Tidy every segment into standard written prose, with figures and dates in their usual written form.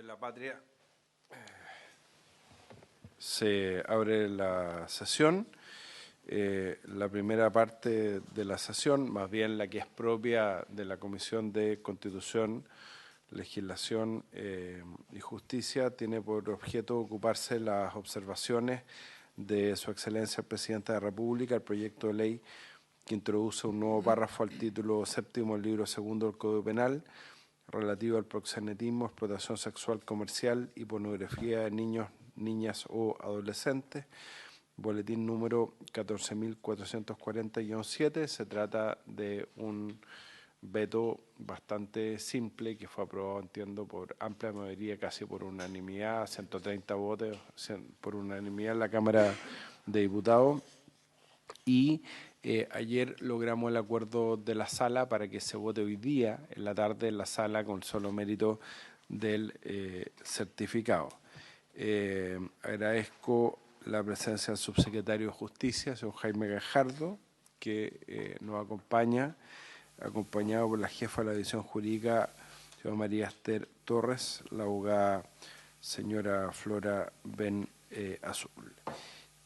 la patria. Se abre la sesión. La primera parte de la sesión, más bien la que es propia de la Comisión de Constitución, Legislación y Justicia, tiene por objeto ocuparse de las observaciones de Su Excelencia el Presidente de la República, el proyecto de ley que introduce un nuevo párrafo al título séptimo del libro segundo del Código Penal, relativo al proxenetismo, explotación sexual comercial y pornografía de niños, niñas o adolescentes, boletín número 14.440-7. Se trata de un veto bastante simple que fue aprobado, entiendo, por amplia mayoría, casi por unanimidad, 130 votos, por unanimidad en la Cámara de Diputados. Y ayer logramos el acuerdo de la sala para que se vote hoy día, en la tarde, en la sala, con solo mérito del certificado. Agradezco la presencia del subsecretario de Justicia, señor Jaime Gajardo, que nos acompaña, acompañado por la jefa de la División Jurídica, señora María Esther Torres, la abogada señora Flora Ben Azul.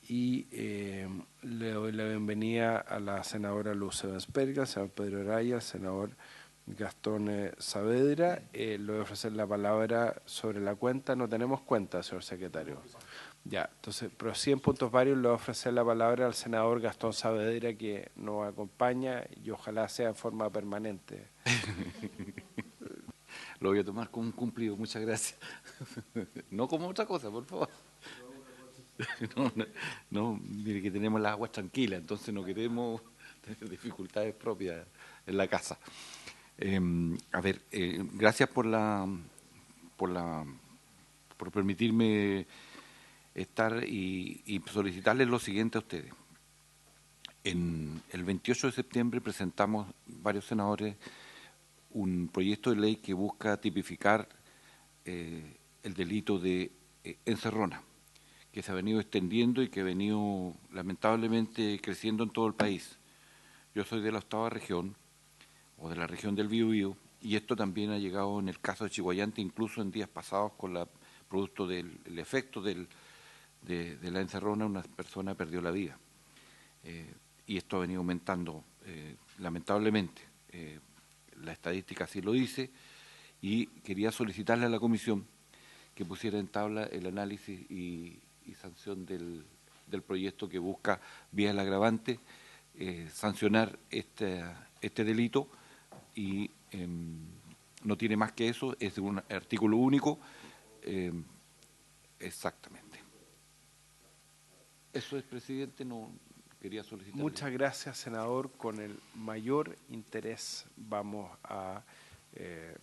Y le doy la bienvenida a la senadora Luz Ebensperger, al senador Pedro Araya, al senador Gastón Saavedra. Le voy a ofrecer la palabra sobre la cuenta. No tenemos cuenta, señor secretario. Ya, entonces, pero sí en puntos varios le voy a ofrecer la palabra al senador Gastón Saavedra, que nos acompaña y ojalá sea en forma permanente. Lo voy a tomar como un cumplido, muchas gracias. No como otra cosa, por favor. No, mire que tenemos las aguas tranquilas, entonces no queremos tener dificultades propias en la casa. Gracias por permitirme estar y solicitarles lo siguiente a ustedes. El 28 de septiembre presentamos varios senadores un proyecto de ley que busca tipificar el delito de encerrona, que se ha venido extendiendo y que ha venido lamentablemente creciendo en todo el país. Yo soy de la octava región, o de la región del Biobío, y esto también ha llegado en el caso de Chiguayante, incluso en días pasados, producto del efecto de la encerrona, una persona perdió la vida. Y esto ha venido aumentando lamentablemente. La estadística así lo dice, y quería solicitarle a la Comisión que pusiera en tabla el análisis y sanción del proyecto que busca, vía el agravante, sancionar este delito, y no tiene más que eso, es un artículo único. Exactamente. Eso es, presidente, no quería solicitar. Muchas gracias, senador. Con el mayor interés vamos a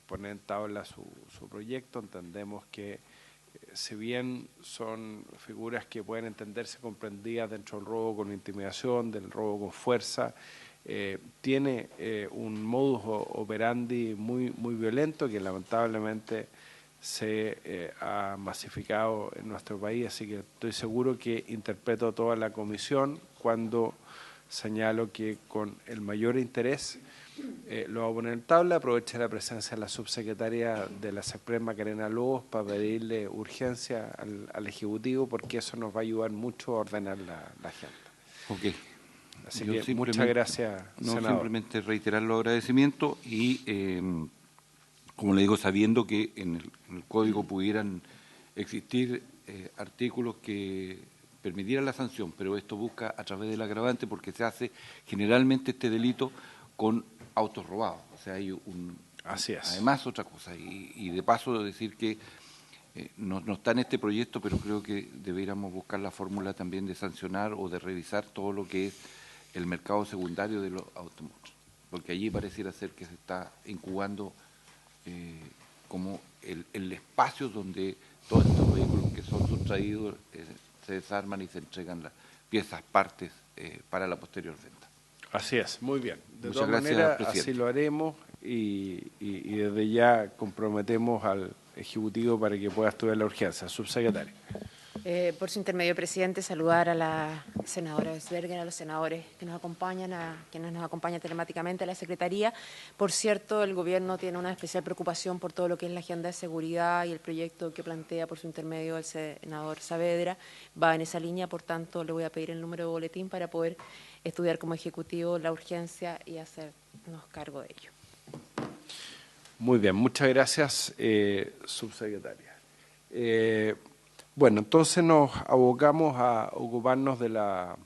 poner en tabla su proyecto. Entendemos que si bien son figuras que pueden entenderse comprendidas dentro del robo con intimidación, del robo con fuerza, tiene un modus operandi muy violento que lamentablemente se ha masificado en nuestro país, así que estoy seguro que interpreto toda la comisión cuando señalo que con el mayor interés lo voy a poner en tabla. Aprovecho la presencia de la subsecretaria de la SECPRES, Macarena Lobos, para pedirle urgencia al Ejecutivo, porque eso nos va a ayudar mucho a ordenar la agenda. Ok. Así que muchas gracias, senador. Simplemente reiterar los agradecimientos y, como le digo, sabiendo que en el Código pudieran existir artículos que permitieran la sanción, pero esto busca a través del agravante, porque se hace generalmente este delito con autos robados. O sea, hay Así es. Además, otra cosa, y de paso decir que no está en este proyecto, pero creo que deberíamos buscar la fórmula también de sancionar o de revisar todo lo que es el mercado secundario de los automóviles, porque allí pareciera ser que se está incubando como el espacio donde todos estos vehículos que son sustraídos se desarman y se entregan las piezas, partes para la posterior venta. Así es, muy bien. De Muchas todas gracias, maneras, presidente. así lo haremos y desde ya comprometemos al Ejecutivo para que pueda estudiar la urgencia. Subsecretario. Por su intermedio, presidente, saludar a la senadora Besberger, a los senadores que nos acompañan, a quienes nos acompañan telemáticamente, a la Secretaría. Por cierto, el Gobierno tiene una especial preocupación por todo lo que es la agenda de seguridad y el proyecto que plantea por su intermedio el senador Saavedra va en esa línea, por tanto le voy a pedir el número de boletín para poder estudiar como Ejecutivo la urgencia y hacernos cargo de ello. Muy bien, muchas gracias, subsecretaria. Bueno, entonces nos abocamos a ocuparnos de la...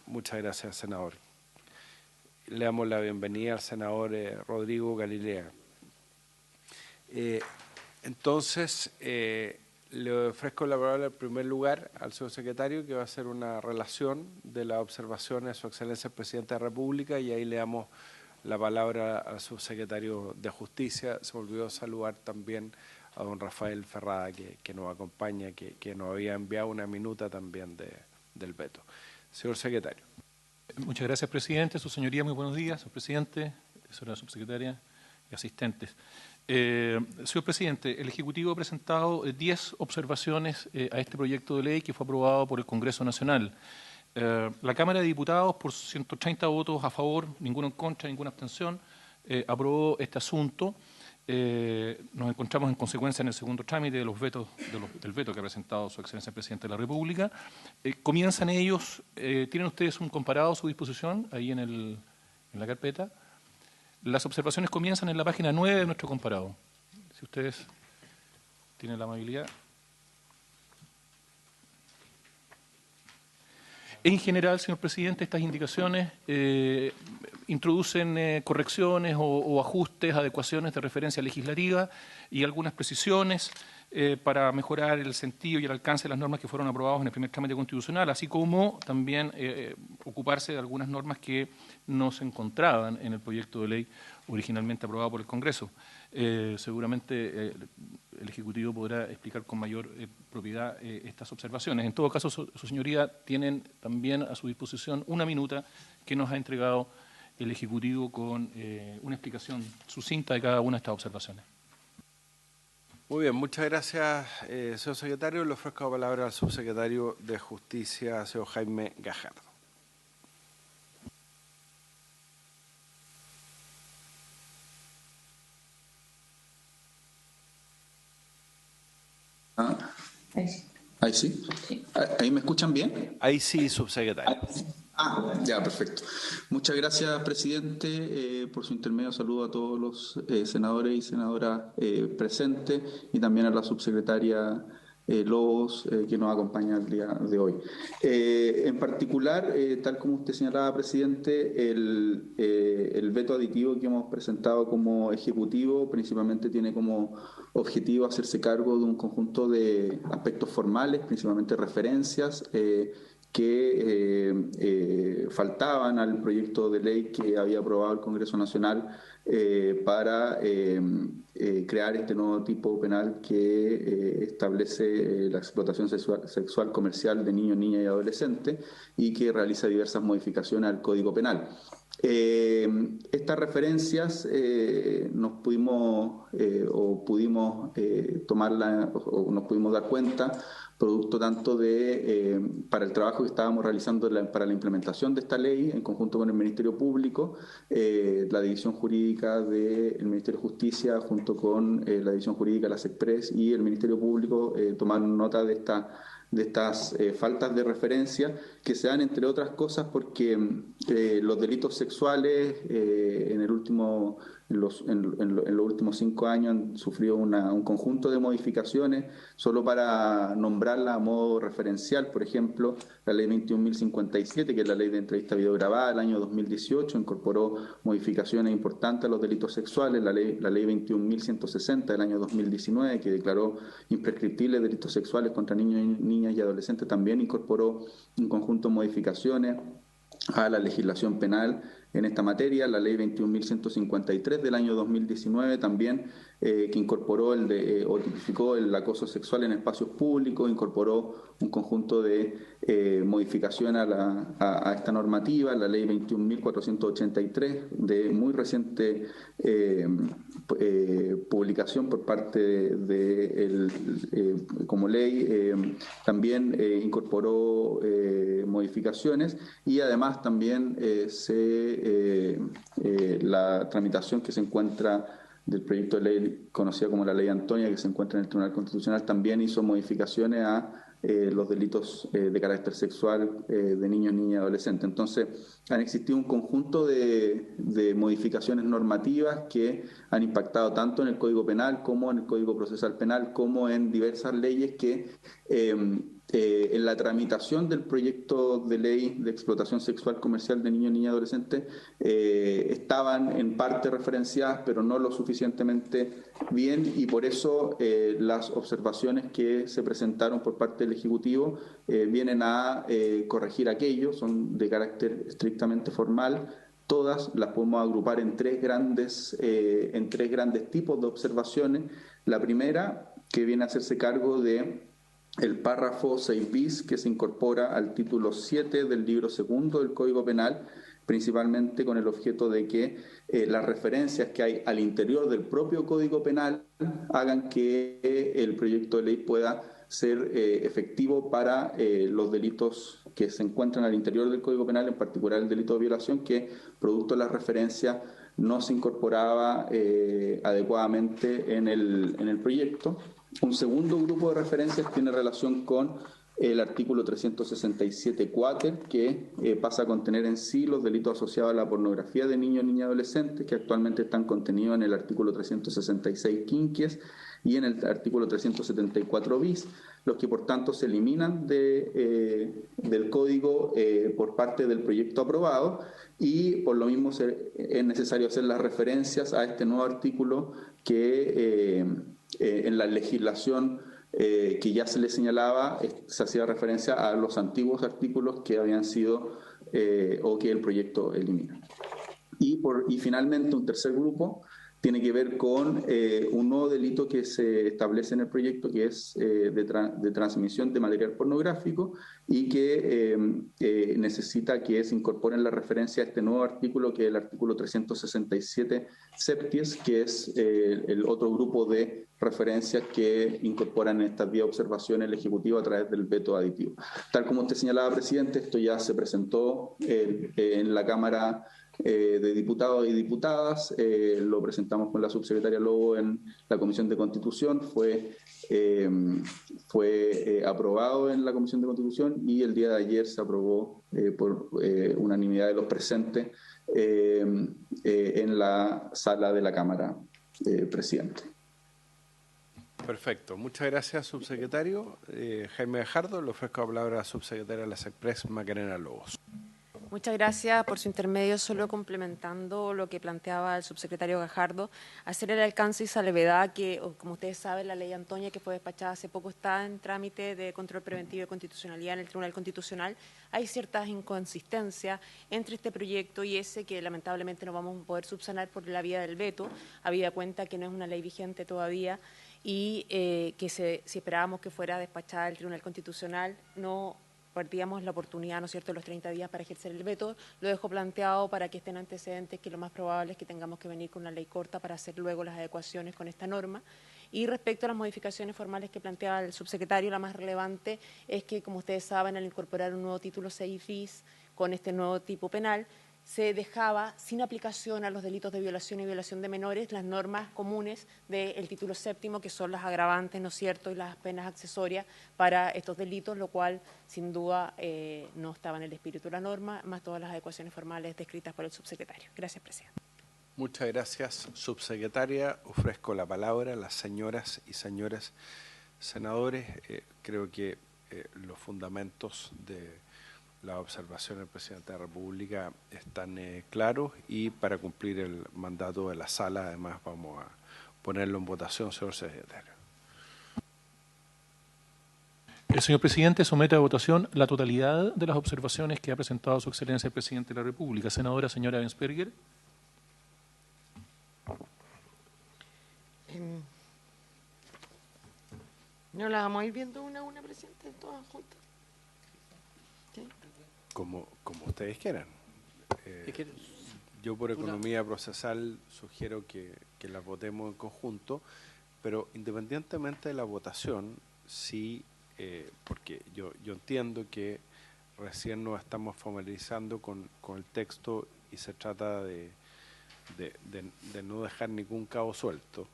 Muchas gracias, senador. Le damos la bienvenida al senador Rodrigo Galilea. Entonces, le ofrezco la palabra en primer lugar al subsecretario, que va a hacer una relación de las observaciones de Su Excelencia el Presidente de la República, y ahí le damos la palabra al subsecretario de Justicia. Se me olvidó saludar también a don Rafael Ferrada, que nos acompaña, que nos había enviado una minuta también del veto. Señor secretario. Muchas gracias, presidente. Su señoría, muy buenos días. Señor presidente, señora subsecretaria y asistentes. Señor presidente, el Ejecutivo ha presentado 10 observaciones a este proyecto de ley que fue aprobado por el Congreso Nacional. La Cámara de Diputados, por 130 votos a favor, ninguno en contra, ninguna abstención, aprobó este asunto. Nos encontramos en consecuencia en el segundo trámite de los vetos, del veto que ha presentado Su Excelencia el Presidente de la República. Comienzan ellos, tienen ustedes un comparado a su disposición ahí en la carpeta. Las observaciones comienzan en la página 9 de nuestro comparado. Si ustedes tienen la amabilidad. En general, señor presidente, estas indicaciones introducen correcciones o ajustes, adecuaciones de referencia legislativa y algunas precisiones para mejorar el sentido y el alcance de las normas que fueron aprobadas en el primer trámite constitucional, así como también ocuparse de algunas normas que no se encontraban en el proyecto de ley originalmente aprobado por el Congreso. Seguramente el Ejecutivo podrá explicar con mayor propiedad estas observaciones. En todo caso, su señoría, tienen también a su disposición una minuta que nos ha entregado el Ejecutivo con una explicación sucinta de cada una de estas observaciones. Muy bien, muchas gracias, señor secretario. Le ofrezco la palabra al subsecretario de Justicia, señor Jaime Gajardo. Ahí sí. ¿Ahí me escuchan bien? Ahí sí, subsecretario. Ya, perfecto. Muchas gracias, presidente. Por su intermedio saludo a todos los senadores y senadoras presentes y también a la subsecretaria Lobos, que nos acompaña el día de hoy. En particular, tal como usted señalaba, presidente, el veto aditivo que hemos presentado como Ejecutivo principalmente tiene como objetivo hacerse cargo de un conjunto de aspectos formales, principalmente referencias, que faltaban al proyecto de ley que había aprobado el Congreso Nacional para crear este nuevo tipo penal que establece la explotación sexual comercial de niños, niñas y adolescentes y que realiza diversas modificaciones al Código Penal. Estas referencias nos pudimos tomarlas o nos pudimos dar cuenta producto tanto de para el trabajo que estábamos realizando para la implementación de esta ley en conjunto con el Ministerio Público, la División Jurídica del Ministerio de Justicia junto con la División Jurídica de la SECPRES y el Ministerio Público tomaron nota de estas faltas de referencia que se dan, entre otras cosas, porque los delitos sexuales en los últimos 5 años han sufrido un conjunto de modificaciones. Solo para nombrarla a modo referencial, por ejemplo, la ley 21.057, que es la ley de entrevista videograbada del año 2018, incorporó modificaciones importantes a los delitos sexuales. La ley 21.160 del año 2019, que declaró imprescriptibles delitos sexuales contra niños, niñas y adolescentes, también incorporó un conjunto de modificaciones a la legislación penal en esta materia, la ley 21.153 del año 2019 también, que incorporó o tipificó el acoso sexual en espacios públicos, incorporó un conjunto de modificaciones a esta normativa, la ley 21.483 de muy reciente publicación por parte como ley, también incorporó modificaciones y además también la tramitación que se encuentra del proyecto de ley conocida como la Ley Antonia, que se encuentra en el Tribunal Constitucional, también hizo modificaciones a los delitos de carácter sexual de niños, niñas y adolescentes. Entonces, han existido un conjunto de modificaciones normativas que han impactado tanto en el Código Penal como en el Código Procesal Penal, como en diversas leyes que en la tramitación del proyecto de ley de explotación sexual comercial de niños, niñas y adolescentes estaban en parte referenciadas, pero no lo suficientemente bien, y por eso las observaciones que se presentaron por parte del Ejecutivo vienen a corregir aquello, son de carácter estrictamente formal. Todas las podemos agrupar en tres grandes tipos de observaciones. La primera, que viene a hacerse cargo de el párrafo 6 bis, que se incorpora al título 7 del libro segundo del Código Penal, principalmente con el objeto de que las referencias que hay al interior del propio Código Penal hagan que el proyecto de ley pueda ser efectivo para los delitos que se encuentran al interior del Código Penal, en particular el delito de violación, que producto de las referencias no se incorporaba adecuadamente en el proyecto. Un segundo grupo de referencias tiene relación con el artículo 367 quater, que pasa a contener en sí los delitos asociados a la pornografía de niños, niñas y adolescentes, que actualmente están contenidos en el artículo 366 quinquies y en el artículo 374 bis, los que por tanto se eliminan del código por parte del proyecto aprobado, y por lo mismo es necesario hacer las referencias a este nuevo artículo que en la legislación que ya se le señalaba, se hacía referencia a los antiguos artículos que habían sido o que el proyecto elimina. Y finalmente un tercer grupo tiene que ver con un nuevo delito que se establece en el proyecto, que es de transmisión de material pornográfico, y que necesita que se incorporen la referencia a este nuevo artículo, que es el artículo 367 septies, que es el otro grupo de referencias que incorporan en estas 10 observaciones el Ejecutivo a través del veto aditivo. Tal como usted señalaba, presidente, esto ya se presentó en la Cámara de Diputados y Diputadas, lo presentamos con la subsecretaria Lobo en la Comisión de Constitución, fue aprobado en la Comisión de Constitución, y el día de ayer se aprobó por unanimidad de los presentes en la sala de la Cámara, presidente. Perfecto. Muchas gracias, subsecretario. Jaime Gajardo, le ofrezco la palabra a la subsecretaria de la SECPRES, Macarena Lobos. Muchas gracias por su intermedio. Solo complementando lo que planteaba el subsecretario Gajardo, hacer el alcance y salvedad que, como ustedes saben, la ley Antonia, que fue despachada hace poco, está en trámite de control preventivo de constitucionalidad en el Tribunal Constitucional. Hay ciertas inconsistencias entre este proyecto y ese que lamentablemente no vamos a poder subsanar por la vía del veto, habida cuenta que no es una ley vigente todavía, y que si esperábamos que fuera despachada el Tribunal Constitucional, no perdíamos la oportunidad, ¿no es cierto?, de los 30 días para ejercer el veto. Lo dejo planteado para que estén antecedentes, que lo más probable es que tengamos que venir con una ley corta para hacer luego las adecuaciones con esta norma. Y respecto a las modificaciones formales que planteaba el subsecretario, la más relevante es que, como ustedes saben, al incorporar un nuevo título 6 bis con este nuevo tipo penal, se dejaba sin aplicación a los delitos de violación y violación de menores las normas comunes del título séptimo, que son las agravantes, ¿no es cierto?, y las penas accesorias para estos delitos, lo cual sin duda no estaba en el espíritu de la norma, más todas las adecuaciones formales descritas por el subsecretario. Gracias, presidente. Muchas gracias, subsecretaria. Ofrezco la palabra a las señoras y señores senadores. Creo que los fundamentos de la observación del presidente de la República están claros, y para cumplir el mandato de la sala, además, vamos a ponerlo en votación, señor secretario. El señor presidente somete a votación la totalidad de las observaciones que ha presentado su excelencia el presidente de la República. Senadora, señora Bensperger. ¿No las vamos a ir viendo una a una, presidente, todas juntas? ¿Sí? Como ustedes quieran. Yo por economía procesal sugiero que las votemos en conjunto, pero independientemente de la votación, sí, porque yo entiendo que recién nos estamos familiarizando con el texto y se trata de no dejar ningún cabo suelto.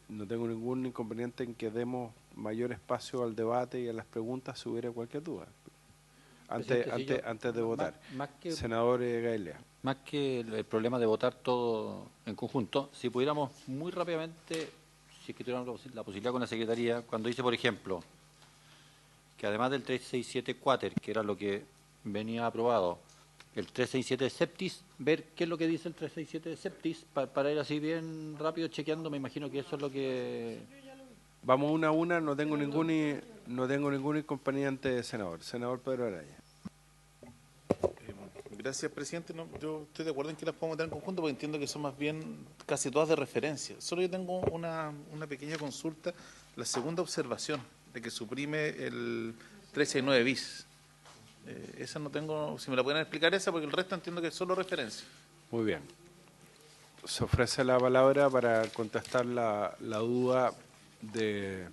No tengo ningún inconveniente en que demos mayor espacio al debate y a las preguntas si hubiera cualquier duda. Antes de votar. Senador Gaelea. Más que el problema de votar todo en conjunto, si pudiéramos muy rápidamente, si es que tuviéramos la posibilidad con la Secretaría, cuando dice, por ejemplo, que además del 367 Quater, que era lo que venía aprobado, el 367 Septis, ver qué es lo que dice el 367 Septis, para ir así bien rápido chequeando, me imagino que eso es lo que... Vamos una a una, no tengo ningún inconveniente, senador. Senador Pedro Araya. Gracias, presidente. No, yo estoy de acuerdo en que las podemos tener en conjunto porque entiendo que son más bien casi todas de referencia. Solo yo tengo una pequeña consulta. La segunda observación de que suprime el 369 bis. Esa no tengo, si me la pueden explicar esa, porque el resto entiendo que es solo referencia. Muy bien. Se ofrece la palabra para contestar la duda del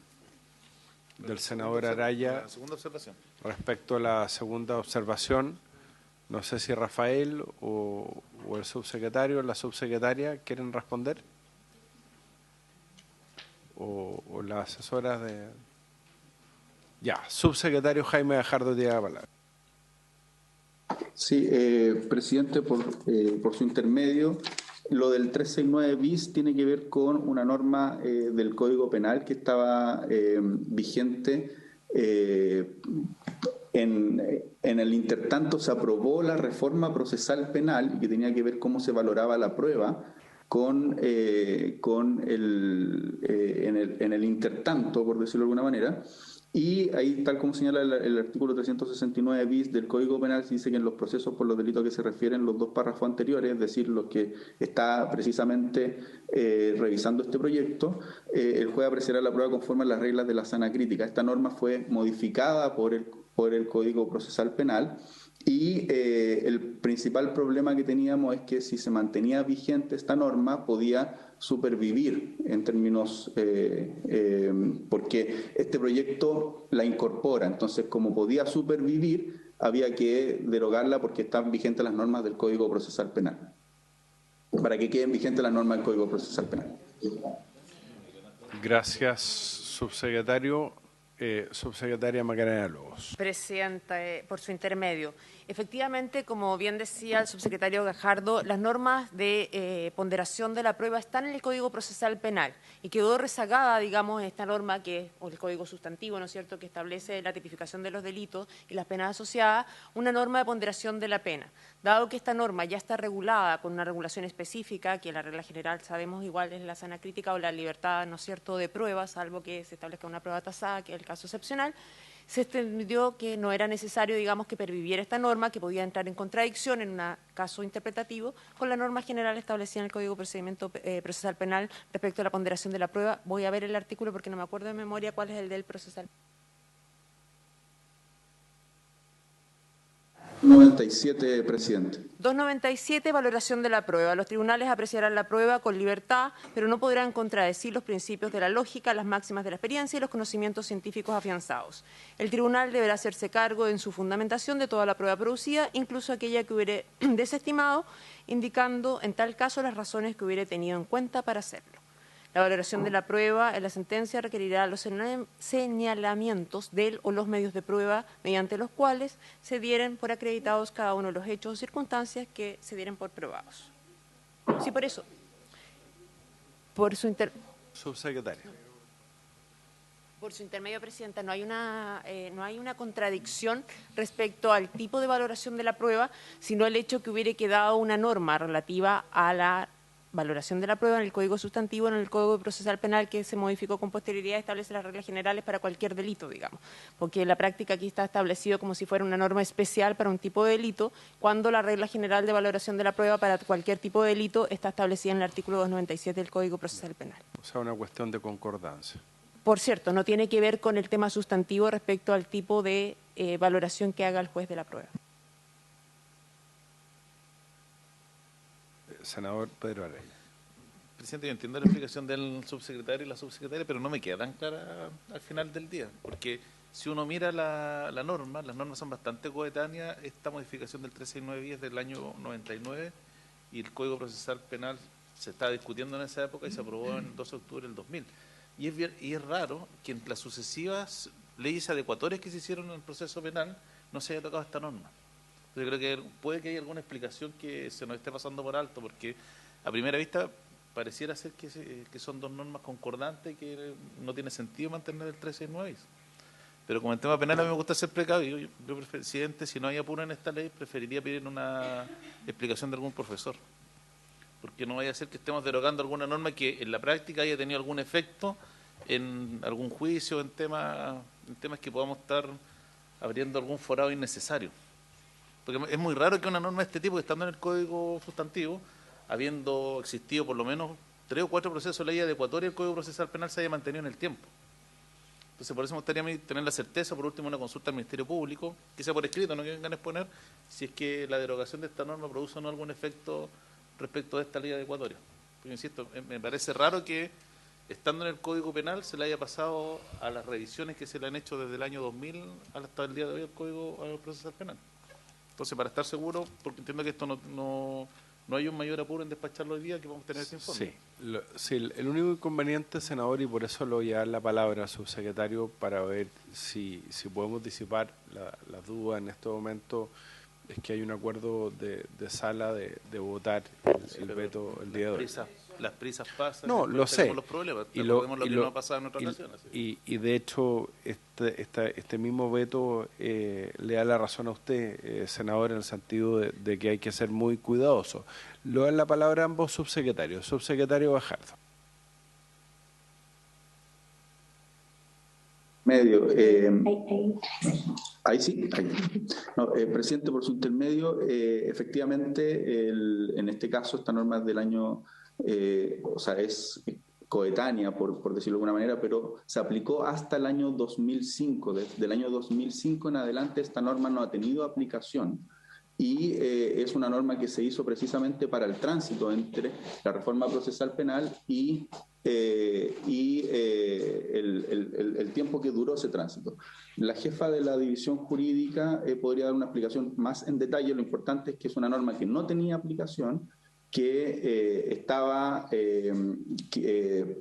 senador Araya La segunda observación. respecto a la segunda observación. No sé si Rafael o el subsecretario o la subsecretaria quieren responder. O las asesoras de... Ya, subsecretario Jaime Gajardo tiene la palabra. Sí, presidente, por su intermedio, lo del 369 bis tiene que ver con una norma del Código Penal que estaba vigente. En el intertanto se aprobó la reforma procesal penal y que tenía que ver cómo se valoraba la prueba en el intertanto, por decirlo de alguna manera. Y ahí, tal como señala el artículo 369 bis del Código Penal, se dice que en los procesos por los delitos que se refieren los dos párrafos anteriores, es decir, los que está precisamente revisando este proyecto, el juez apreciará la prueba conforme a las reglas de la sana crítica. Esta norma fue modificada por el Código Procesal Penal y el principal problema que teníamos es que si se mantenía vigente esta norma podía supervivir en términos, porque este proyecto la incorpora, entonces como podía supervivir había que derogarla porque están vigentes las normas del Código Procesal Penal, para que queden vigentes las normas del Código Procesal Penal. Gracias, subsecretario. Subsecretaria Macarena Lobos. Presidenta, por su intermedio. Efectivamente, como bien decía el subsecretario Gajardo, las normas de ponderación de la prueba están en el Código Procesal Penal y quedó rezagada, digamos, esta norma o el Código Sustantivo, ¿no es cierto?, que establece la tipificación de los delitos y las penas asociadas, una norma de ponderación de la pena. Dado que esta norma ya está regulada con una regulación específica, que la regla general sabemos igual es la sana crítica o la libertad, ¿no es cierto?, de pruebas, salvo que se establezca una prueba tasada, que es el caso excepcional, se entendió que no era necesario, digamos, que perviviera esta norma, que podía entrar en contradicción en un caso interpretativo con la norma general establecida en el Código Procesal Penal respecto a la ponderación de la prueba. Voy a ver el artículo porque no me acuerdo de memoria cuál es el del procesal. 97, presidente. 297, valoración de la prueba. Los tribunales apreciarán la prueba con libertad, pero no podrán contradecir los principios de la lógica, las máximas de la experiencia y los conocimientos científicos afianzados. El tribunal deberá hacerse cargo en su fundamentación de toda la prueba producida, incluso aquella que hubiere desestimado, indicando en tal caso las razones que hubiere tenido en cuenta para hacerlo. La valoración de la prueba en la sentencia requerirá los señalamientos del o los medios de prueba mediante los cuales se dieren por acreditados cada uno de los hechos o circunstancias que se dieren por probados. Sí, por eso. Por su Subsecretario. Por su intermedio, Presidenta, no hay una contradicción respecto al tipo de valoración de la prueba, sino el hecho que hubiera quedado una norma relativa a la valoración de la prueba, en el Código Sustantivo, en el Código Procesal Penal, que se modificó con posterioridad, establece las reglas generales para cualquier delito, digamos, porque en la práctica aquí está establecido como si fuera una norma especial para un tipo de delito, cuando la regla general de valoración de la prueba para cualquier tipo de delito está establecida en el artículo 297 del Código Procesal Penal. O sea, una cuestión de concordancia. Por cierto, no tiene que ver con el tema sustantivo respecto al tipo de valoración que haga el juez de la prueba. Senador Pedro Araya. Presidente, yo entiendo la explicación del subsecretario y la subsecretaria, pero no me queda tan clara al final del día, porque si uno mira la norma, las normas son bastante coetáneas. Esta modificación del 369 es del año 99 y el Código Procesal Penal se estaba discutiendo en esa época y se aprobó en el 12 de octubre del 2000. Y es raro que en las sucesivas leyes adecuatorias que se hicieron en el proceso penal no se haya tocado esta norma. Yo creo que puede que haya alguna explicación que se nos esté pasando por alto, porque a primera vista pareciera ser que son dos normas concordantes y que no tiene sentido mantener el 369. Pero como en tema penal a mí me gusta ser precavido, yo presidente, si no hay apuro en esta ley, preferiría pedir una explicación de algún profesor. Porque no vaya a ser que estemos derogando alguna norma que en la práctica haya tenido algún efecto en algún juicio, en temas que podamos estar abriendo algún forado innecesario. Porque es muy raro que una norma de este tipo, que estando en el Código Sustantivo, habiendo existido por lo menos 3 o 4 procesos de ley adecuatoria, el Código Procesal Penal se haya mantenido en el tiempo. Entonces, por eso me gustaría tener la certeza, por último, una consulta al Ministerio Público, que sea por escrito, no que vengan a exponer, si es que la derogación de esta norma produce o no algún efecto respecto de esta ley adecuatoria. Porque, insisto, me parece raro que, estando en el Código Penal, se le haya pasado a las revisiones que se le han hecho desde el año 2000 hasta el día de hoy al Código Procesal Penal. Entonces, para estar seguro, porque entiendo que esto no hay un mayor apuro en despacharlo hoy día, que vamos a tener ese informe. Sí, el único inconveniente, senador, y por eso le voy a dar la palabra al subsecretario para ver si podemos disipar las dudas en este momento, es que hay un acuerdo de sala de votar el veto el día de hoy. Las prisas pasan, no, lo sé. Los problemas, y lo que no ha pasado en otras naciones. Y de hecho, este mismo veto le da la razón a usted, senador, en el sentido de que hay que ser muy cuidadoso. Le dan la palabra a ambos subsecretarios. Subsecretario Bajardo. Medio. Ahí sí. Ahí. No, presidente, por su intermedio, efectivamente, en este caso, esta norma es del año, o sea, es coetánea, por decirlo de alguna manera, pero se aplicó hasta el año 2005. Desde el año 2005 en adelante, esta norma no ha tenido aplicación. Y es una norma que se hizo precisamente para el tránsito entre la reforma procesal penal y el tiempo que duró ese tránsito. La jefa de la división jurídica podría dar una explicación más en detalle. Lo importante es que es una norma que no tenía aplicación, que estaba de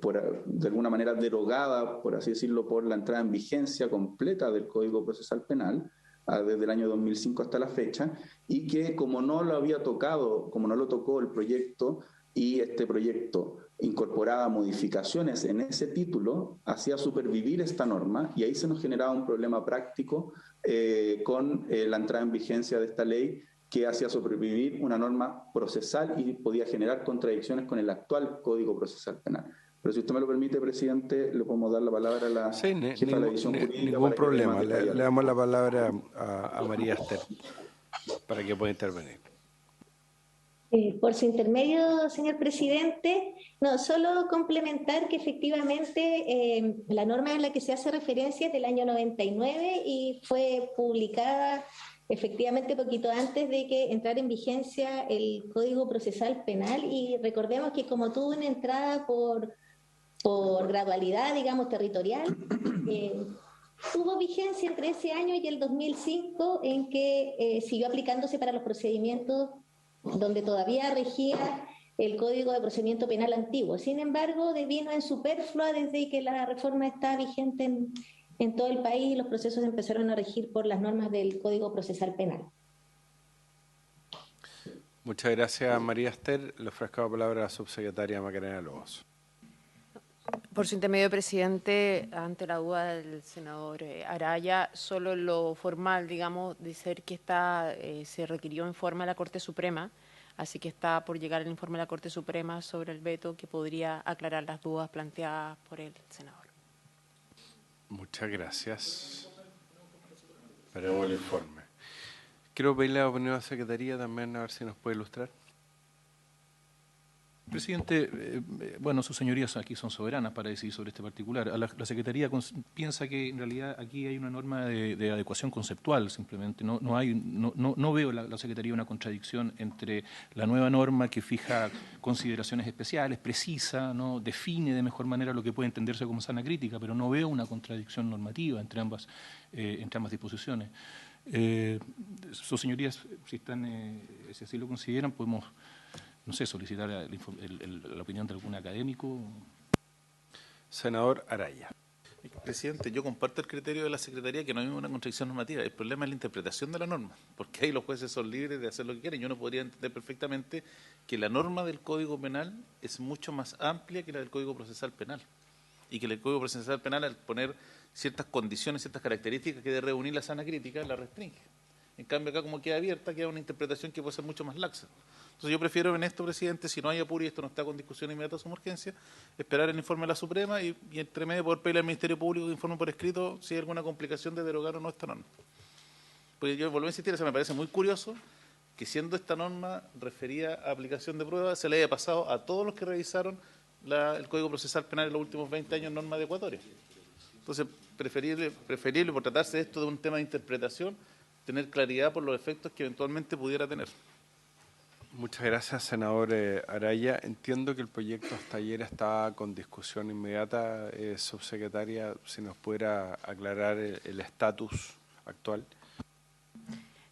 alguna manera derogada, por así decirlo, por la entrada en vigencia completa del Código Procesal Penal, desde el año 2005 hasta la fecha, y que como no lo había tocado, como no lo tocó el proyecto, y este proyecto incorporaba modificaciones en ese título, hacía supervivir esta norma, y ahí se nos generaba un problema práctico con la entrada en vigencia de esta ley, que hacía supervivir una norma procesal y podía generar contradicciones con el actual Código Procesal Penal. Pero si usted me lo permite, presidente, le podemos dar la palabra a la jefa de la división jurídica. Ningún problema. Le damos la palabra a María Esther para que pueda intervenir. Por su intermedio, señor presidente, no, solo complementar que efectivamente la norma en la que se hace referencia es del año 99 y fue publicada efectivamente poquito antes de que entrara en vigencia el Código Procesal Penal, y recordemos que como tuvo una entrada por gradualidad, digamos, territorial, tuvo vigencia entre ese año y el 2005, en que siguió aplicándose para los procedimientos donde todavía regía el Código de Procedimiento Penal antiguo. Sin embargo, devino en superflua desde que la reforma está vigente en todo el país y los procesos empezaron a regir por las normas del Código Procesal Penal. Muchas gracias, María Esther. Le ofrezco la palabra a la subsecretaria Macarena Lobos. Por su intermedio, presidente, ante la duda del senador Araya, solo lo formal, digamos, de ser que se requirió informe a la Corte Suprema Así que está por llegar el informe de la Corte Suprema sobre el veto que podría aclarar las dudas planteadas por el senador. Muchas gracias. Esperemos el informe. Quiero pedirle la opinión a la Secretaría también, a ver si nos puede ilustrar. Presidente, bueno, sus señorías aquí son soberanas para decidir sobre este particular. La Secretaría piensa que en realidad aquí hay una norma de adecuación conceptual, simplemente. No veo la Secretaría una contradicción entre la nueva norma que fija consideraciones especiales, precisa, ¿no? Define de mejor manera lo que puede entenderse como sana crítica, pero no veo una contradicción normativa entre ambas disposiciones. Sus señorías, si así lo consideran, podemos, no sé, solicitar la opinión de algún académico. Senador Araya. Presidente, yo comparto el criterio de la Secretaría que no hay una contradicción normativa. El problema es la interpretación de la norma, porque ahí los jueces son libres de hacer lo que quieren. Yo no podría entender perfectamente que la norma del Código Penal es mucho más amplia que la del Código Procesal Penal, y que el Código Procesal Penal, al poner ciertas condiciones, ciertas características que debe reunir la sana crítica, la restringe. En cambio, acá como queda abierta, queda una interpretación que puede ser mucho más laxa. Entonces yo prefiero en esto, presidente, si no hay apuro y esto no está con discusión inmediata o suma urgencia, esperar el informe de la Suprema y entre medio poder pedirle al Ministerio Público que informe por escrito si hay alguna complicación de derogar o no esta norma. Porque yo vuelvo a insistir, me parece muy curioso que siendo esta norma referida a aplicación de pruebas, se le haya pasado a todos los que revisaron el Código Procesal Penal en los últimos 20 años norma adecuatoria. Entonces, preferible por tratarse de esto de un tema de interpretación, tener claridad por los efectos que eventualmente pudiera tener. Muchas gracias, senador Araya. Entiendo que el proyecto hasta ayer estaba con discusión inmediata. Subsecretaria, si nos pudiera aclarar el estatus actual.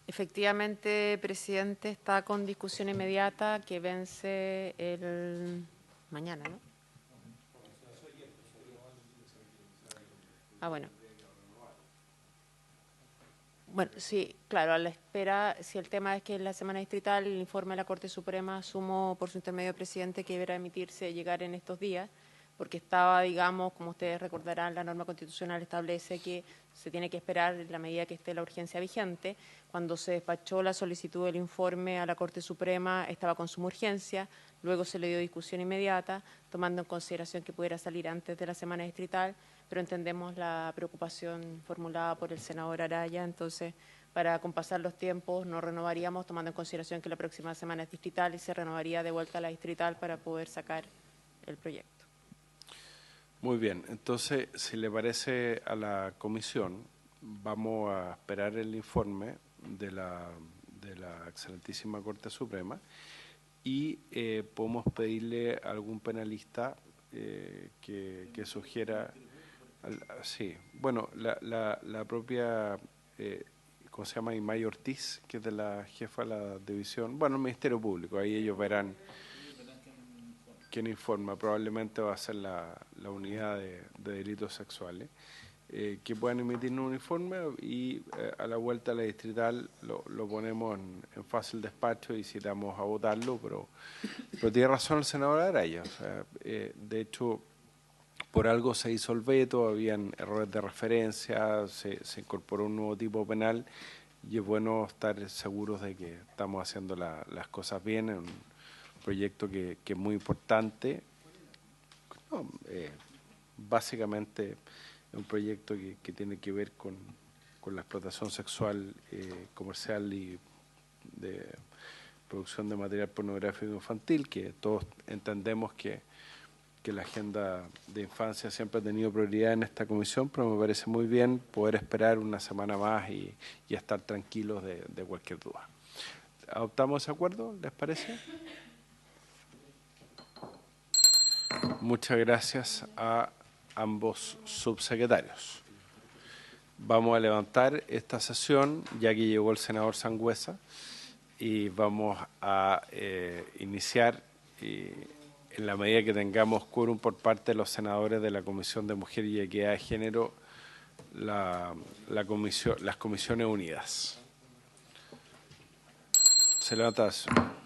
Efectivamente, presidente, está con discusión inmediata que vence el mañana, ¿no? Bueno. Bueno, sí, claro, a la espera, si el tema es que en la semana distrital el informe de la Corte Suprema, asumo por su intermedio, presidente, que deberá emitirse, llegar en estos días, porque estaba, digamos, como ustedes recordarán, la norma constitucional establece que se tiene que esperar en la medida que esté la urgencia vigente. Cuando se despachó la solicitud del informe a la Corte Suprema estaba con suma urgencia, luego se le dio discusión inmediata, tomando en consideración que pudiera salir antes de la semana distrital, pero entendemos la preocupación formulada por el senador Araya, entonces para compasar los tiempos no renovaríamos, tomando en consideración que la próxima semana es distrital y se renovaría de vuelta a la distrital para poder sacar el proyecto. Muy bien, entonces, si le parece a la comisión, vamos a esperar el informe de la excelentísima Corte Suprema y podemos pedirle a algún penalista que sugiera. Sí, bueno, la propia, ¿cómo se llama? Imay Ortiz, que es de la jefa de la división, bueno, el Ministerio Público, ahí ellos verán quién informa, probablemente va a ser la unidad de delitos sexuales, que puedan emitirnos un informe y a la vuelta a la distrital lo ponemos en fácil despacho y citamos a votarlo, pero tiene razón el senador Araya, o sea, de hecho, por algo se hizo el veto, habían errores de referencia, se incorporó un nuevo tipo penal y es bueno estar seguros de que estamos haciendo las cosas bien en un proyecto que es muy importante. No, básicamente es un proyecto que tiene que ver con la explotación sexual comercial y de producción de material pornográfico infantil, que todos entendemos que la agenda de infancia siempre ha tenido prioridad en esta comisión, pero me parece muy bien poder esperar una semana más y estar tranquilos de cualquier duda. ¿Adoptamos ese acuerdo? ¿Les parece? Muchas gracias a ambos subsecretarios. Vamos a levantar esta sesión, ya que llegó el senador Sangüesa, y vamos a iniciar en la medida que tengamos quórum por parte de los senadores de la Comisión de Mujer y Equidad de Género, las Comisiones Unidas. Se levanta la sesión.